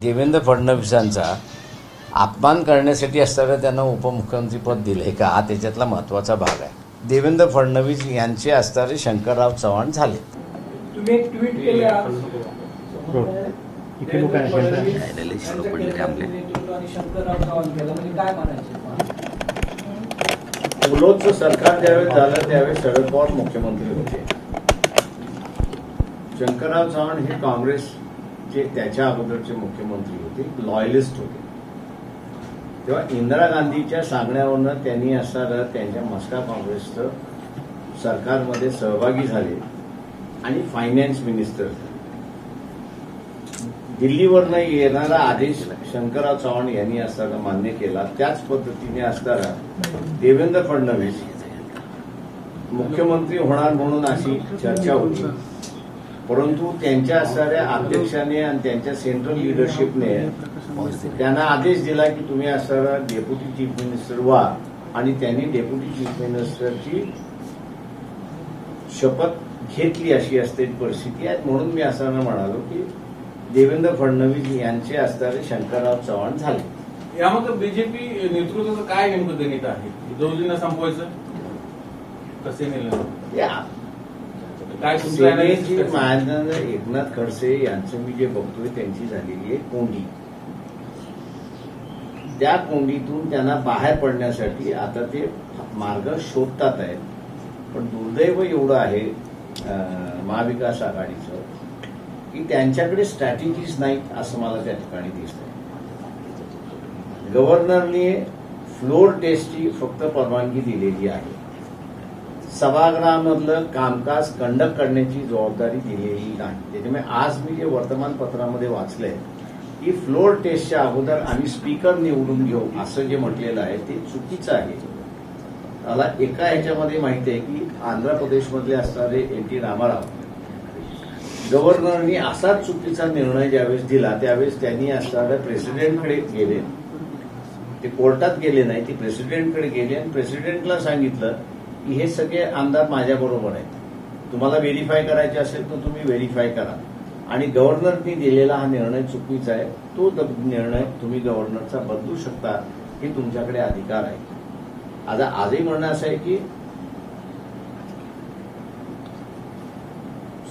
देवेंद्र फडणवीसांचा अपमान करण्यासाठी असताना त्यांना उपमुख्यमंत्रीपद दिले का हा त्याच्यातला महत्त्वाचा भाग आहे। देवेंद्र फडणवीस यांचे असणारे शंकरराव चव्हाण झाले। तुम्ही एक ट्विट केले उलोचं सरकार ज्यावेळेस झालं त्यावेळेस शरद पवार मुख्यमंत्री होते। शंकरराव चव्हाण हे काँग्रेसचे त्याच्या अगोदरचे मुख्यमंत्री होते, लॉयलिस्ट होते। तेव्हा इंदिरा गांधीच्या सांगण्यावरनं त्यांनी असणारं त्यांच्या मस्का काँग्रेसचं सरकारमध्ये सहभागी झाले आणि फायनान्स मिनिस्टर झाले। दिल्लीवरनं येणारा आदेश शंकरराव चव्हाण यांनी असताना मान्य केला। त्याच पद्धतीने असताना देवेंद्र फडणवीस मुख्यमंत्री होणार म्हणून अशी चर्चा होती, परंतु त्यांच्या असणाऱ्या अध्यक्षाने आणि त्यांच्या सेंट्रल लिडरशिपने त्यांना आदेश दिला की तुम्ही असणारा डेप्युटी चीफ मिनिस्टर व्हा, आणि त्यांनी डेप्युटी चीफ मिनिस्टरची शपथ घेतली अशी असते परिस्थिती आहे। म्हणून मी असताना म्हणालो की देवेंद्र फडणवीस यांचे असणारे शंकरराव चव्हाण झाले। यामध्ये बीजेपी नेतृत्वाचं काय नेमकं गणित आहे? दोघींना संपवायचं कसे नेलं? सेनेची महाराज एकनाथ खडसे यांचं मी जे बघतोय त्यांची झालेली आहे कोंडी। त्या कोंडीतून त्यांना बाहेर पडण्यासाठी आता ते मार्ग शोधतात आहेत, पण दुर्दैव एवढं आहे महाविकास आघाडीचं की त्यांच्याकडे स्ट्रॅटेजीज नाहीत असं मला त्या ठिकाणी दिसतंय। गव्हर्नरने फ्लोर टेस्टची फक्त परवानगी दिलेली आहे, सभागृहामधलं कामकाज कंडक्ट करण्याची जबाबदारी दिलेली नाही। त्याच्यामुळे आज मी जे वर्तमानपत्रामध्ये वाचलंय की फ्लोर टेस्टच्या अगोदर आम्ही स्पीकर निवडून घेऊ असं जे म्हटलेलं आहे ते चुकीचं आहे। मला एका ह्याच्यामध्ये माहिती आहे की आंध्र प्रदेशमधले असणारे एन.टी. रामाराव गव्हर्नरनी असाच चुकीचा निर्णय ज्यावेळेस दिला त्यावेळेस त्यांनी असणाऱ्या प्रेसिडेंटकडे गेले, ते कोर्टात गेले नाही, ते प्रेसिडेंटकडे गेले आणि प्रेसिडेंटला सांगितलं की हे सगळे आमदार माझ्याबरोबर आहेत, तुम्हाला व्हेरीफाय करायचे असेल तर तुम्ही व्हेरीफाय करा, आणि गव्हर्नरनी दिलेला हा निर्णय चुकीचा आहे, तो निर्णय तुम्ही गव्हर्नरचा बदलू शकता, हे तुमच्याकडे अधिकार आहे। आता आजही म्हणणं असं आहे की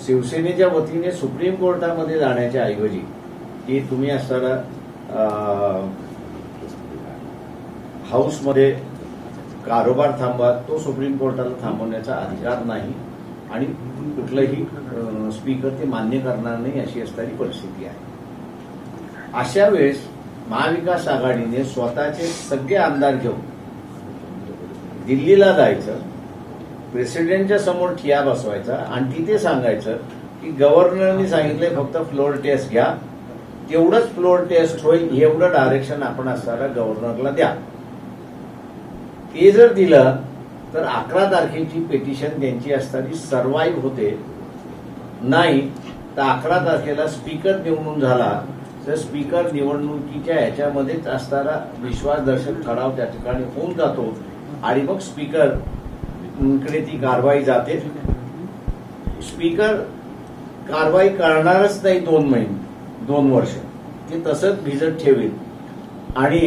शिवसेनेच्या वतीने सुप्रीम कोर्टामध्ये जाण्याच्या ऐवजी की तुम्ही असणारा हाऊसमध्ये कारोबार थांबवा, तो सुप्रीम कोर्टाला थांबवण्याचा अधिकार नाही आणि कुठलंही स्पीकर ते मान्य करणार नाही अशी असणारी परिस्थिती आहे। अशा वेळेस महाविकास आघाडीने स्वतःचे सगळे आमदार घेऊन दिल्लीला जायचं, प्रेसिडेंटच्या समोर ठिया बसवायचा आणि तिथे सांगायचं की गव्हर्नरनी सांगितलंय फक्त फ्लोर टेस्ट घ्या, तेवढंच फ्लोर टेस्ट होईल एवढं डायरेक्शन आपण असणारा गव्हर्नरला द्या। ते जर दिलं तर 11 तारखेची पेटिशन त्यांची असताना सर्व्हाइव्ह होते, नाही तर 11 तारखेला स्पीकर निवडून झाला तर स्पीकर निवडणुकीच्या ह्याच्यामध्येच असणारा विश्वासदर्शक ठराव त्या ठिकाणी होऊन जातो आणि मग स्पीकरकडे ती कारवाई जाते। स्पीकर कारवाई करणारच नाही 2 वर्ष, ते तसंच भिजत ठेवेल आणि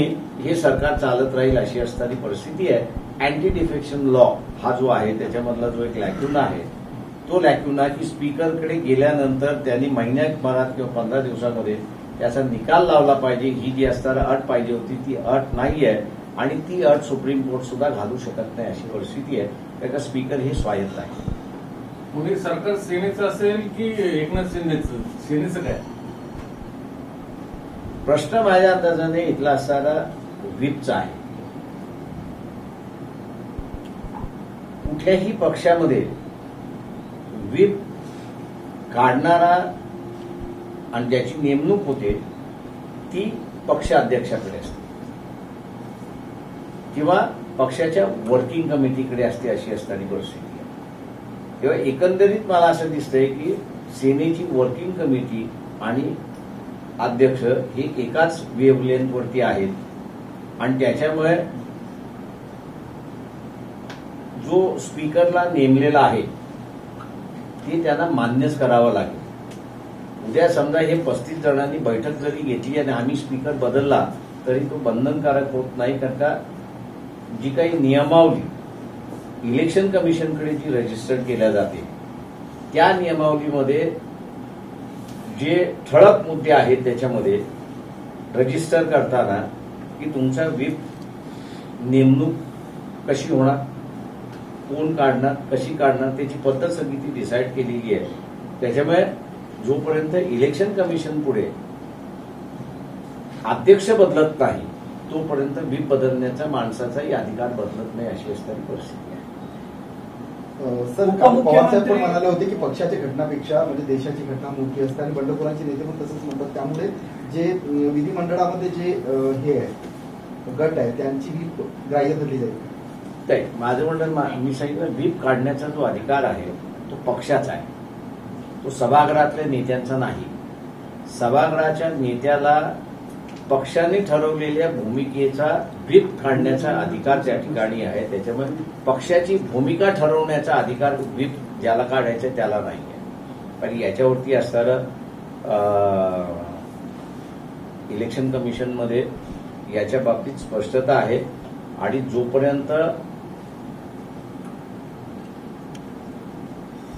हे सरकार चालत राहील अशी असणारी परिस्थिती आहे। अँटी डिफेक्शन लॉ हा जो आहे त्याच्यामधला जो एक लॅक्युना आहे, तो लॅक्युना की स्पीकरकडे गेल्यानंतर त्यांनी महिन्याभरात किंवा 15 दिवसामध्ये त्याचा निकाल लावला पाहिजे, ही जी असणारी अट पाहिजे होती ती अट नाही आहे आणि ती अट सुप्रीम कोर्ट सुद्धा घालू शकत नाही अशी परिस्थिती आहे, कारण स्पीकर हे स्वायत्त आहे। म्हणजे सरकार सेनेचं असेल की एकनाथ शिंदेचं? सेनेचं काय प्रश्न माझ्या अंदाजाने इथला असणारा व्हीपचा आहे। कुठल्याही पक्षामध्ये व्हीप काढणारा आणि ज्याची नेमणूक होते ती पक्षाध्यक्षाकडे असते किंवा पक्षाच्या वर्किंग कमिटीकडे असते अशी असणारी परिस्थिती आहे। तेव्हा एकंदरीत मला असं दिसतंय की सेनेची वर्किंग कमिटी आणि अध्यक्ष हे एकाच वेव्हलेंथवरती आहेत आणि त्याच्यामुळे जो स्पीकरला नेमलेला आहे ते त्यांना मान्यच करावं लागेल। उद्या समजा हे 35 जणांनी बैठक जरी घेतली आणि आम्ही स्पीकर बदलला तरी तो बंधनकारक होत नाही, कारण का जी काही नियमावली इलेक्शन कमिशनकडे जी रजिस्टर केल्या जाते त्या नियमावलीमध्ये जे ठळक मुद्दे आहेत त्याच्यामध्ये रजिस्टर करताना की तुमचा व्हीप नेमणूक कशी होणार, कोण काढणार, कशी काढणार, त्याची पद्धत सगळी ती डिसाईड केलेली आहे. त्याच्यामुळे जोपर्यंत इलेक्शन कमिशन पुढे अध्यक्ष बदलत नाही तोपर्यंत व्हीप बदलण्याचा माणसाचाही अधिकार बदलत नाही, अशी असणारी परिस्थिती आहे. सर, काल पवार साहेब पण म्हणाले होते की पक्षाच्या घटनापेक्षा म्हणजे देशाची घटना मोठी असते आणि बंडखोरांचे नेते पण तसंच म्हणतात. त्यामुळे जे विधिमंडळामध्ये जे हे आहे गट आहे त्यांची व्हीप ग्राह्य धरली जाईल. नाही, माझं म्हणणं मी सांगितलं व्हीप काढण्याचा जो अधिकार आहे तो पक्षाचा आहे, तो सभागृहातल्या नेत्यांचा नाही. सभागृहाच्या नेत्याला पक्षाने ठरवलेल्या भूमिकेचा व्हीप काढण्याचा अधिकार त्या ठिकाणी आहे. त्याच्यामुळे पक्षाची भूमिका ठरवण्याचा अधिकार व्हीप ज्याला काढायचा त्याला नाही आहे. कारण याच्यावरती असणारं इलेक्शन कमिशनमध्ये याच्या बाबतीत स्पष्टता आहे आणि जोपर्यंत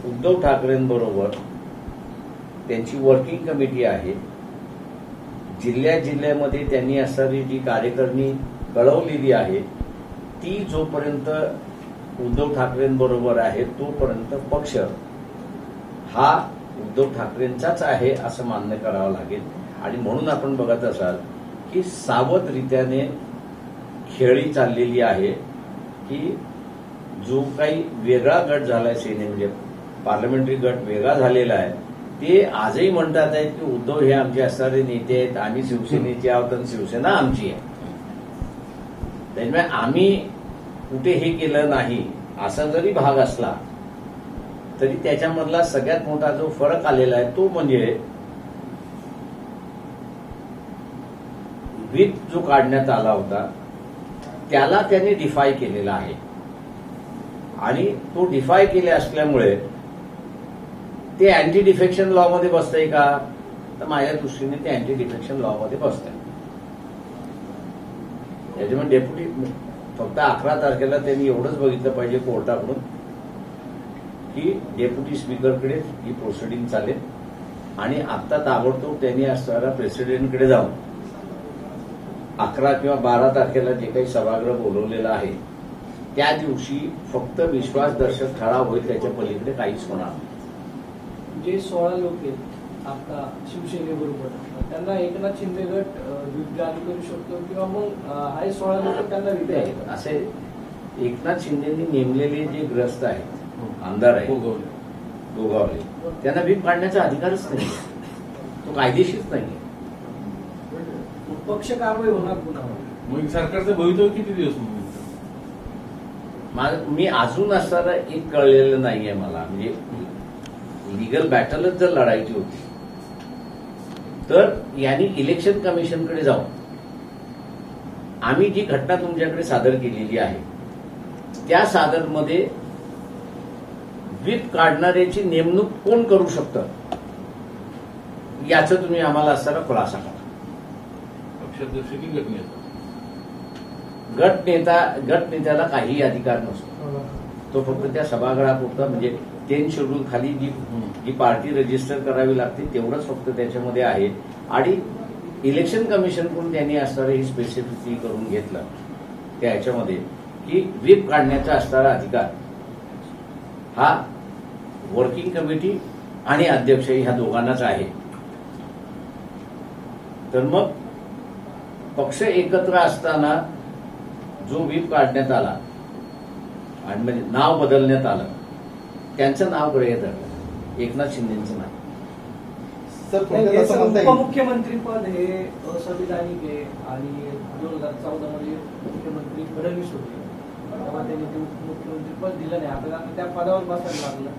उद्धव ठाकरेंबरोबर त्यांची वर्किंग कमिटी आहे, जिल्ह्यामध्ये त्यांनी असणारी जी कार्यकारिणी कळवलेली आहे ती जोपर्यंत उद्धव ठाकरेंबरोबर आहे तोपर्यंत पक्ष हा उद्धव ठाकरेंचाच आहे असं मान्य करावं लागेल. आणि म्हणून आपण बघत असाल की सावधरित्याने खेळी चाललेली आहे की जो काही वेगळा गट झालाय सेने म्हणजे पार्लमेंटरी गट वेगळा झालेला आहे ते आजही म्हणतात आहेत की उद्धव हे आमचे असणारे नेते आहेत, आम्ही शिवसेनेचे आहोत आणि शिवसेना आमची आहे. त्याच्यामुळे आम्ही कुठे हे केलं नाही असा जरी भाग असला तरी त्याच्यामधला सगळ्यात मोठा जो फरक आलेला आहे तो म्हणजे व्हीप जो काढण्यात आला होता त्याला त्यांनी डिफाय केलेला आहे आणि तो डिफाय केले असल्यामुळे ते अँटी डिफेक्शन लॉ मध्ये बसतंय का, तर माझ्या दृष्टीने ते अँटी डिफेक्शन लॉ मध्ये बसतंय. त्याच्यामुळे डेप्युटी फक्त 11 तारखेला त्यांनी एवढंच बघितलं पाहिजे कोर्टाकडून की डेप्युटी स्पीकरकडे ही प्रोसिडिंग चालेल आणि आता ताबडतोब त्यांनी असणारा प्रेसिडेंटकडे जाऊन 11 किंवा 12 तारखेला जे काही सभागृह बोलवलेलं आहे त्या दिवशी फक्त विश्वासदर्शक ठराव होईल, त्याच्या पलीकडे काहीच होणार नाही. जे 16 लोक आहेत आता शिवसेनेबरोबर त्यांना एकनाथ शिंदे गट व्हीप जारी करू शकतो किंवा मग हे 16 लोक त्यांना व्हीप आहेत. असे एकनाथ शिंदेंनी नेमलेले जे ग्रस्त आहेत आमदार आहेत गोगावले त्यांना व्हीप काढण्याचा अधिकारच नाही, तो कायदेशीर नाही. पक्ष कारवाई होणार पुन्हा. मग सरकारचं भवितव्य किती दिवस मी अजून असणारा एक कळलेलं नाहीये मला, म्हणजे लिगल बॅटलच जर लढायची होती तर यांनी इलेक्शन कमिशनकडे जाऊन आम्ही जी घटना तुमच्याकडे सादर केलेली आहे त्या सादरमध्ये व्हीप काढणाऱ्याची नेमणूक कोण करू शकतं याचं तुम्ही आम्हाला असणारा खुलासा करा. पक्षाध्यक्ष की गटनेत्याला काहीही अधिकार नसतो, तो फक्त त्या सभागृहापुरता म्हणजे 10 शेड्यूल खाली जी पार्टी रजिस्टर करावी लागते तेवढंच फक्त त्याच्यामध्ये आहे. आणि इलेक्शन कमिशनकडून त्यांनी असणारं ही स्पेसिफिकली करून घेतलं त्या ह्याच्यामध्ये की व्हीप काढण्याचा असणारा अधिकार हा वर्किंग कमिटी आणि अध्यक्ष ह्या दोघांनाच आहे. तर मग पक्ष एकत्र असताना जो व्हीप काढण्यात आला आणि म्हणजे नाव बदलण्यात आलं त्यांचं नाव गृहीत धरलं, एकनाथ शिंदेचं नाव. सर, उपमुख्यमंत्री पद हे असंविधानिक आहे आणि 2014 मध्ये मुख्यमंत्री फडणवीस होते तेव्हा त्यांनी ते उपमुख्यमंत्री पद दिलं नाही, आपल्याला त्या पदावर बसायला लागलं.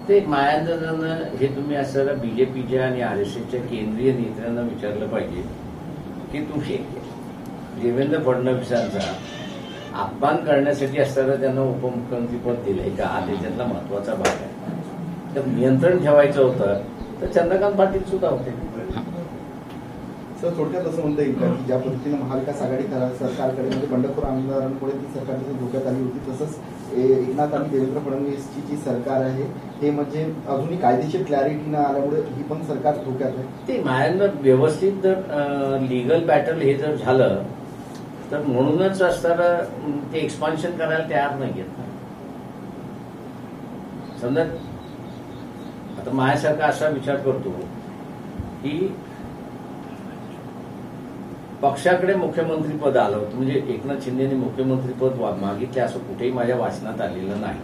ते मायांजनानं हे तुम्ही असं बीजेपीच्या आणि आरएसएसच्या केंद्रीय नेत्यांना विचारलं पाहिजे की तुम्ही देवेंद्र फडणवीसांचा अपमान करण्यासाठी असताना त्यांना उपमुख्यमंत्री पद दिलंय का, हा त्याच्यातला महत्वाचा भाग आहे. तर नियंत्रण ठेवायचं होतं तर चंद्रकांत पाटील सुद्धा होते. सर थोडक्यात असं म्हणता येईल का की ज्या पद्धतीनं महाविकास आघाडी सरकारकडे म्हणजे बंडखोर आमदारांमुळे ती सरकार धोक्यात आली होती, तसंच एकनाथ आणि देवेंद्र फडणवीसची जी सरकार आहे हे म्हणजे अजूनही कायदेशीर क्लॅरिटी न आल्यामुळे ही पण सरकार धोक्यात आहे. ते माझ्यानं व्यवस्थित जर लीगल बॅटल हे जर झालं तर म्हणूनच असताना ते एक्सपान्शन करायला तयार नाहीयेत. समजा आता माझ्यासारखा असा विचार करतो की पक्षाकडे मुख्यमंत्रीपद आलं होतं, म्हणजे एकनाथ शिंदेने मुख्यमंत्रीपद मागितले असं कुठेही माझ्या वाचनात आलेलं नाही.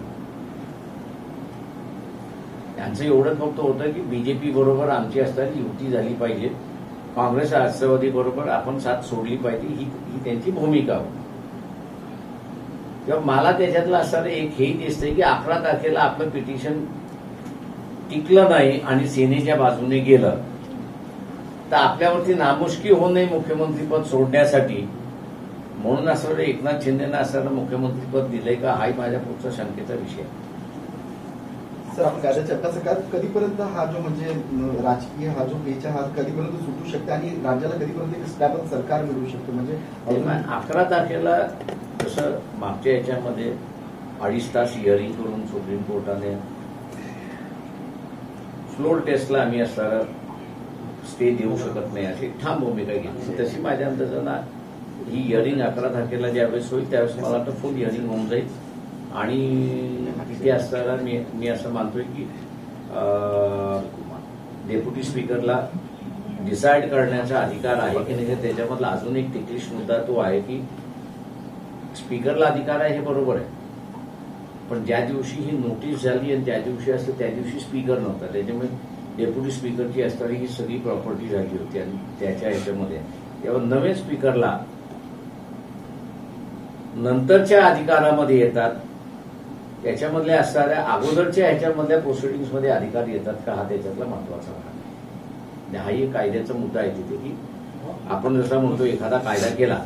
त्यांचं एवढंच फक्त होतं की बीजेपी बरोबर आमची असताना युती झाली पाहिजे, काँग्रेस राष्ट्रवादी बरोबर आपण साथ सोडली पाहिजे, ही त्यांची भूमिका होती. तेव्हा मला त्याच्यातलं असताना एक हेही दिसतंय की 11 तारखेला आपलं पिटिशन टिकलं नाही आणि सेनेच्या बाजूने गेलं तर आपल्यावरती नामुष्की होऊ नये मुख्यमंत्रीपद सोडण्यासाठी, म्हणून असं एकनाथ शिंदेना असताना मुख्यमंत्रीपद दिलंय का हाही माझ्या पुढचा शंकेचा विषय. सर आपण कायद्याच्या अभ्यासकात कधीपर्यंत हा जो म्हणजे राजकीय हा जो पेचा हा कधीपर्यंत सुटू शकते आणि राज्याला कधीपर्यंत एक स्टॅबल सरकार मिळू शकते? म्हणजे 11 तारखेला जसं मागच्या याच्यामध्ये 2.5 तास हिअरिंग करून सुप्रीम कोर्टाने फ्लोर टेस्टला आम्ही असताना स्टे देऊ शकत नाही अशी ठाम भूमिका घेतली, तशी माझ्या अंदाजानं ही हिअरिंग 11 तारखेला ज्यावेळेस होईल त्यावेळेस मला वाटतं फुल हिअरिंग होऊन जाईल आणि तिथे असताना मी असं मानतोय की डेप्युटी स्पीकरला डिसाईड करण्याचा अधिकार आहे की नाही. त्याच्यामधला अजून एक टिकलिश मुद्दा तो आहे की स्पीकरला अधिकार आहे हे बरोबर आहे, पण ज्या दिवशी ही नोटीस झाली आणि त्या दिवशी असतं त्या दिवशी स्पीकर नव्हता, त्याच्यामुळे डेप्युटी स्पीकरची असणारी ही सगळी प्रॉपर्टी झाली होती आणि त्याच्या ह्याच्यामध्ये तेव्हा नवीन स्पीकरला नंतरच्या अधिकारामध्ये येतात, त्याच्यामधले असणाऱ्या अगोदरच्या ह्याच्यामधल्या प्रोसिडिंग्समध्ये अधिकार येतात का हा त्याच्यातला महत्वाचा भाग आहे. हाही कायद्याचा मुद्दा आहे तिथे की आपण जसा म्हणतो एखादा कायदा केला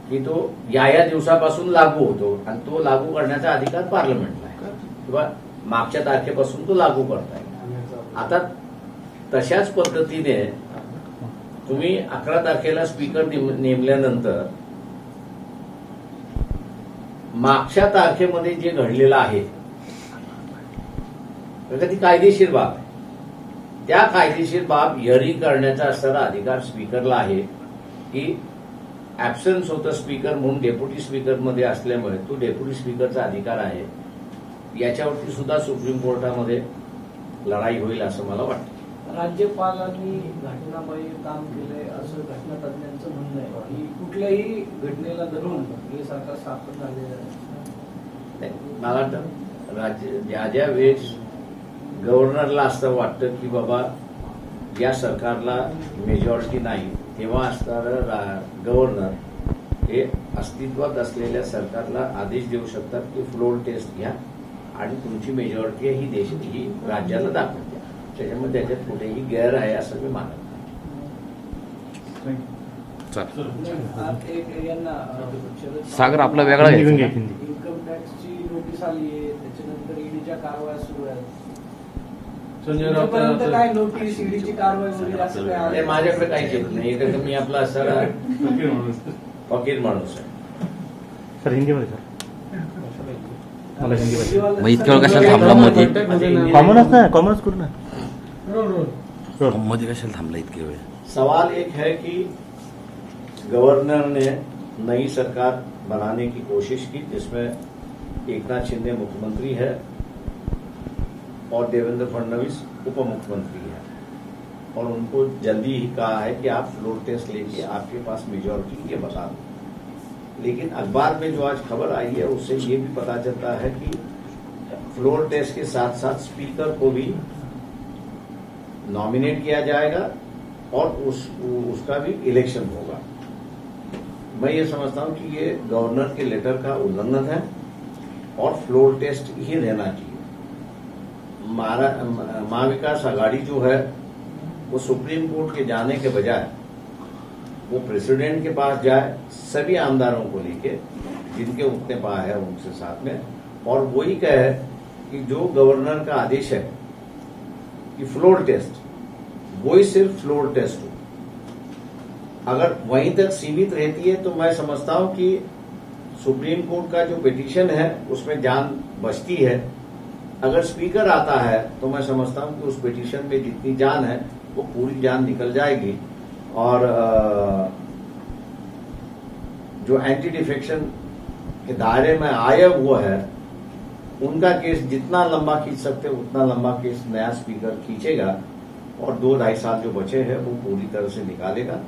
की तो या दिवसापासून लागू होतो आणि तो लागू करण्याचा अधिकार पार्लमेंटला आहे किंवा मागच्या तारखेपासून तो लागू करताय. आता तशाच पद्धतीने तुम्ही 11 तारखेला स्पीकर नेमल्यानंतर मागच्या तारखेमध्ये जे घडलेलं आहे ती कायदेशीर बाब आहे, त्या कायदेशीर बाब हिअरिंग करण्याचा असणारा अधिकार स्पीकरला आहे की ऍब्सन्स होतं स्पीकर म्हणून डेप्युटी स्पीकरमध्ये असल्यामुळे तो डेप्युटी स्पीकरचा अधिकार आहे. याच्यावरती सुद्धा सुप्रीम कोर्टामध्ये लढाई होईल असं मला वाटतं. राज्यपालांनी घटनाबाह्य काम केलंय असं घटनातज्ञांचं म्हणणं आहे की कुठल्याही घटनेला धरून हे सरकार स्थापन झालेलं आहे. मला वाटतं ज्या वेळेस गव्हर्नरला असं वाटतं की बाबा या सरकारला मेजॉरिटी नाही, तेव्हा असणारं गव्हर्नर हे अस्तित्वात असलेल्या सरकारला आदेश देऊ शकतात की फ्लोर टेस्ट घ्या आणि तुमची मेजॉरिटी ही ही राज्याला दाखवून द्या. त्याच्यामुळे त्याच्यात कुठेही गैर आहे असं मी मानत यांना सागर आपला वेगळा इन्कम टॅक्सची नोटीस आली आहे, त्याच्यानंतर ईडीच्या कारवाया सुरू आहेत. संजय तुमच्यापर्यंत राऊत काय नोटीस ईडीची कारवाई वगैरे असं काय नाही. आलं? माझ्याकडे काहीच येत नाही, तर मी आपला असणारा फकीर माणूस आहे. सर हिंदीमध्ये सर मला हिंदीमध्ये मग इतक्या वेळ कशाला थांबला मध्ये? कॉमनच ना कॉमनच करू ना मध्ये कशाला थांबला इतके वेळ? सवाल एक है कि गवर्नर ने नई सरकार बनाने की कोशिश की जिसमें एकनाथ शिंदे मुख्यमंत्री है और देवेंद्र फडणवीस उप मुख्यमंत्री है और उनको जल्दी ही कहा है कि आप फ्लोर टेस्ट लेके आपके पास मेजॉरिटी ये बता दो. लेकिन अखबार में जो आज खबर आई है उससे ये भी पता चलता है कि फ्लोर टेस्ट के साथ साथ स्पीकर को भी नॉमिनेट किया जाएगा और उसका भी इलेक्शन होगा. मैं ये समझता हूं कि ये गवर्नर के लेटर का उल्लंघन है और फ्लोर टेस्ट ही रहना चाहिए. महाविकास आघाड़ी जो है वो सुप्रीम कोर्ट के जाने के बजाय वो प्रेसिडेंट के पास जाए सभी आमदारों को लेके जिनके उतने पा है उनसे साथ में, और वही कहे कि जो गवर्नर का आदेश है कि फ्लोर टेस्ट, वही सिर्फ फ्लोर टेस्ट हो, अगर वहीं तक सीमित रहती है तो मैं समझता हूं कि सुप्रीम कोर्ट का जो पिटीशन है उसमें जान बचती है। अगर स्पीकर आता है तो मैं समझता हूं कि उस पिटीशन में जितनी जान है वो पूरी जान निकल जाएगी और जो एंटी डिफेक्शन के दायरे में आया हुआ है उनका केस जितना लंबा खींच सकते उतना लंबा केस नया स्पीकर खींचेगा और 2-2.5 साल जो बचे हैं वो पूरी तरह से निकालेगा।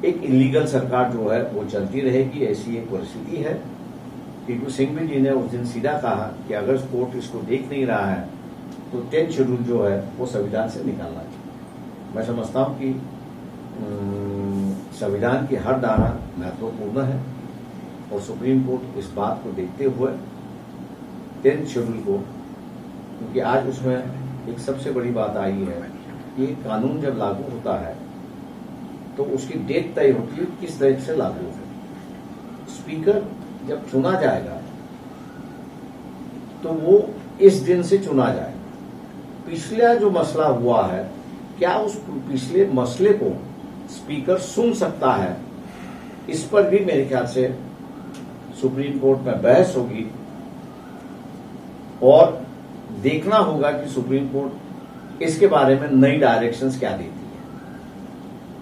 एक इलीगल सरकार जो है वो चलती रहेगी, ऐसी एक परिस्थिति है। पीपी सिंह जी ने उस दिन सीधा कहा कि अगर कोर्ट इसको देख नहीं रहा है तो 10 शेड्यूल जो है वो संविधान से निकालना चाहिए। मैं समझता हूं कि संविधान की हर धारा महत्वपूर्ण है और सुप्रीम कोर्ट इस बात को देखते हुए 10 शेड्यूल को, क्योंकि आज उसमें एक सबसे बड़ी बात आई है कि कानून जब लागू होता है तो उसकी डेट तय होती है किस तारीख से लागू हो। स्पीकर जब चुना जाएगा तो वो इस दिन से चुना जाएगा। पिछला जो मसला हुआ है, क्या उस पिछले मसले को स्पीकर सुन सकता है, इस पर भी मेरे ख्याल से सुप्रीम कोर्ट में बहस होगी और देखना होगा कि सुप्रीम कोर्ट इसके बारे में नई डायरेक्शंस क्या देती है।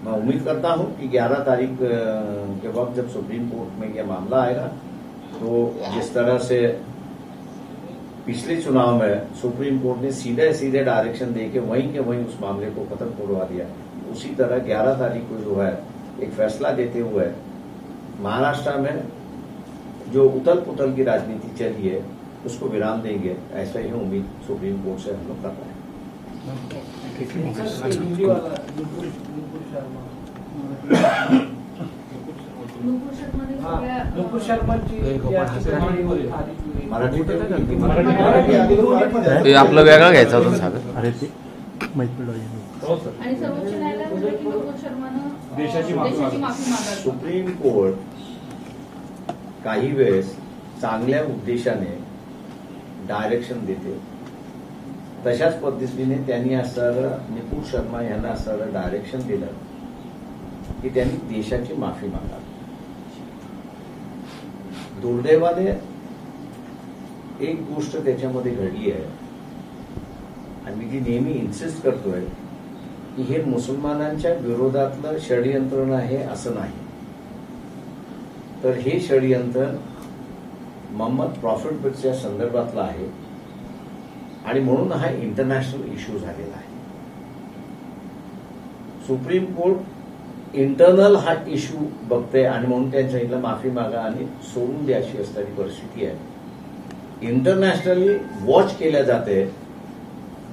मैं उम्मीद करता हूं कि 11 तारीख के वक्त जब सुप्रीम कोर्ट में यह मामला आएगा तो जिस तरह से पिछले चुनाव में सुप्रीम कोर्ट ने सीधे सीधे डायरेक्शन देके वहीं के वहीं उस मामले को खत्म करवा दिया, उसी तरह 11 तारीख को जो है एक फैसला देते हुए महाराष्ट्र में जो उथल पुथल की राजनीति चली है उसको विराम देंगे, ऐसा ही उम्मीद सुप्रीम कोर्ट से हम लोग कर रहे हैं। हिंदी वाला नुपुर शर्मा, नुपुर शर्माची ते आपलं वेगळं घ्यायचं होतं सागर. अरे ते माहित पडलं. आणि सर्वोच्च न्यायालयात म्हटलं की नुपुर शर्मानं देशाची माफी मागावी. सुप्रीम कोर्ट काही वेळेस चांगल्या उद्देशाने डायरेक्शन देते, तशाच पद्धतीने त्यांनी असणारं नुपुर शर्मा यांना असणारं डायरेक्शन दिलं की त्यांनी देशाची माफी मागावी. दुर्दैवाने एक गोष्ट त्याच्यामध्ये घडली आहे आणि मी ती नेहमी इन्सिस्ट करतोय की हे मुसलमानांच्या विरोधातलं षडयंत्र आहे असं नाही, तर हे षडयंत्र मोहम्मद प्रॉफिटच्या संदर्भातलं आहे आणि म्हणून हा इंटरनॅशनल इश्यू झालेला आहे. सुप्रीम कोर्ट इंटरनल हा इश्यू बघते आणि म्हणून त्यांच्या इथलं माफी मागा आणि सोडून द्या अशी असणारी परिस्थिती आहे. इंटरनॅशनली वॉच केल्या जाते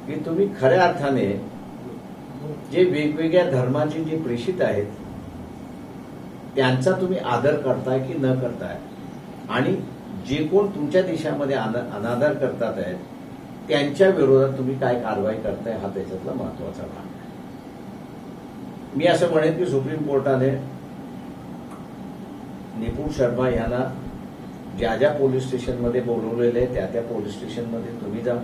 की तुम्ही खऱ्या अर्थाने जे वेगवेगळ्या धर्माचे जे प्रेषित आहेत त्यांचा तुम्ही आदर करताय की न करताय, आणि जे कोण तुमच्या देशामध्ये अनादर करतात आहेत त्यांच्या विरोधात तुम्ही काय कारवाई करताय हा त्याच्यातला महत्वाचा भाग आहे. मी असं म्हणेन की सुप्रीम कोर्टाने नुपुर शर्मा यांना ज्या ज्या पोलीस स्टेशनमध्ये बोलवलेले आहे त्या त्या पोलीस स्टेशनमध्ये तुम्ही जा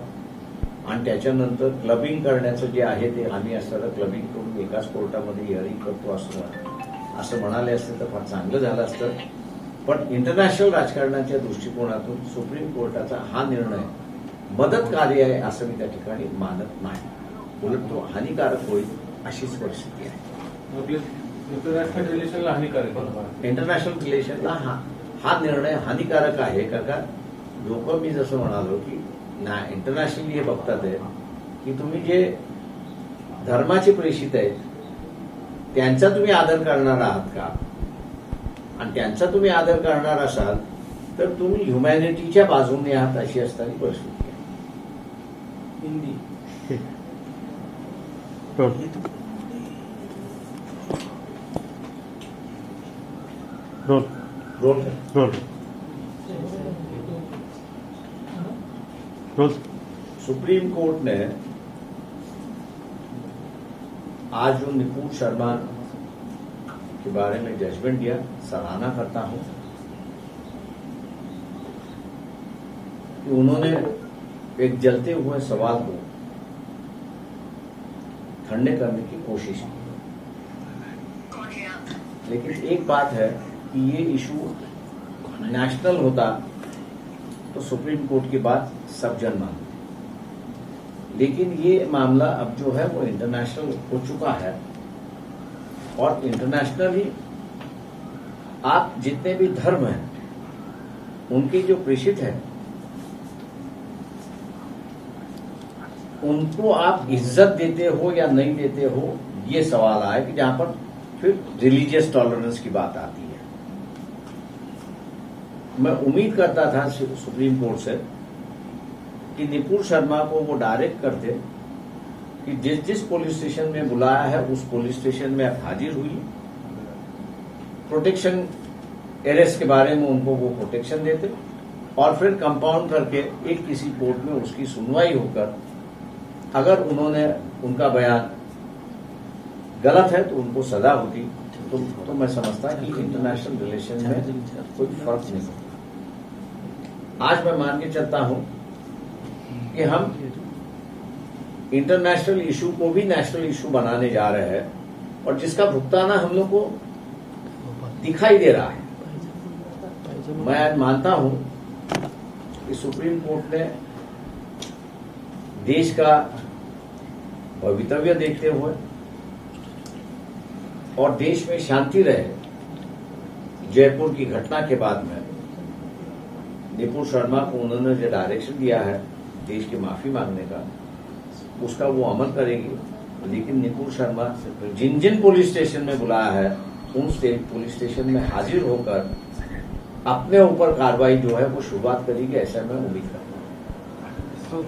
आणि त्याच्यानंतर क्लबिंग करण्याचं जे आहे ते आम्ही असताना क्लबिंग करून एकाच कोर्टामध्ये हिअरिंग करतो असं म्हणाले असते तर फार चांगलं झालं असतं. पण इंटरनॅशनल राजकारणाच्या दृष्टिकोनातून सुप्रीम कोर्टाचा हा निर्णय मदतकारी आहे असं मी त्या ठिकाणी मानत नाही, उलट तो हानिकारक होईल अशीच परिस्थिती आहे. इंटरनॅशनल रिलेशनला हानिकारक आहे. इंटरनॅशनल रिलेशनला हा निर्णय हानिकारक आहे का लोक मी जसं म्हणालो की इंटरनॅशनली हे बघतात आहे की तुम्ही जे धर्माचे प्रेषित आहेत त्यांचा तुम्ही आदर करणार आहात का, आणि त्यांचा तुम्ही आदर करणार असाल तर तुम्ही ह्युमॅनिटीच्या बाजूने आहात अशी असणारी परिस्थिती आहे. हिंदी रोल रोल रोल रोल रोल. सुप्रीम कोर्ट ने आज जो नुपुर शर्मा के बारे में जजमेंट दिया, सराहना करता हूं कि उन्होंने एक जलते हुए सवाल को ठंडे करने की कोशिश की। लेकिन एक बात है कि ये इशू नेशनल होता तो सुप्रीम कोर्ट की बात सब जन मानते, लेकिन ये मामला अब जो है वो इंटरनेशनल हो चुका है। और इंटरनेशनली आप जितने भी धर्म हैं उनके जो प्रेषित है उनको आप इज्जत देते हो या नहीं देते हो, ये सवाल आए कि जहां पर फिर रिलीजियस टॉलरेंस की बात आती है। मैं उम्मीद करता था सुप्रीम कोर्ट से कि निपुण शर्मा को वो डायरेक्ट करते कि जिस जिस पुलिस स्टेशन में बुलाया है उस पुलिस स्टेशन में आप हाजिर हुई, प्रोटेक्शन अरेस्ट के बारे में उनको वो प्रोटेक्शन देते और फिर कंपाउंड करके एक किसी कोर्ट में उसकी सुनवाई होकर अगर उन्होंने उनका बयान गलत है तो उनको सजा होती। तो मैं समझता कि इंटरनेशनल रिलेशन में कोई फर्क नहीं होता। आज मैं मान के चलता हूं कि हम इंटरनेशनल इशू को भी नेशनल इशू बनाने जा रहे हैं और जिसका भुगताना हम लोग को दिखाई दे रहा है। मैं आज मानता हूं कि सुप्रीम कोर्ट ने देश का भवितव्य देखते हुए और देश में शांति रहे, जयपुर की घटना के बाद में निपुण शर्मा को उन्होंने जो डायरेक्शन दिया है देश की माफी मांगने का, उसका वो अमल करेगी। लेकिन निपुण शर्मा जिन जिन पुलिस स्टेशन में बुलाया है उन पुलिस स्टेशन में हाजिर होकर अपने ऊपर कार्रवाई जो है वो शुरुआत करेगी, ऐसा मैं उम्मीद करता हूँ।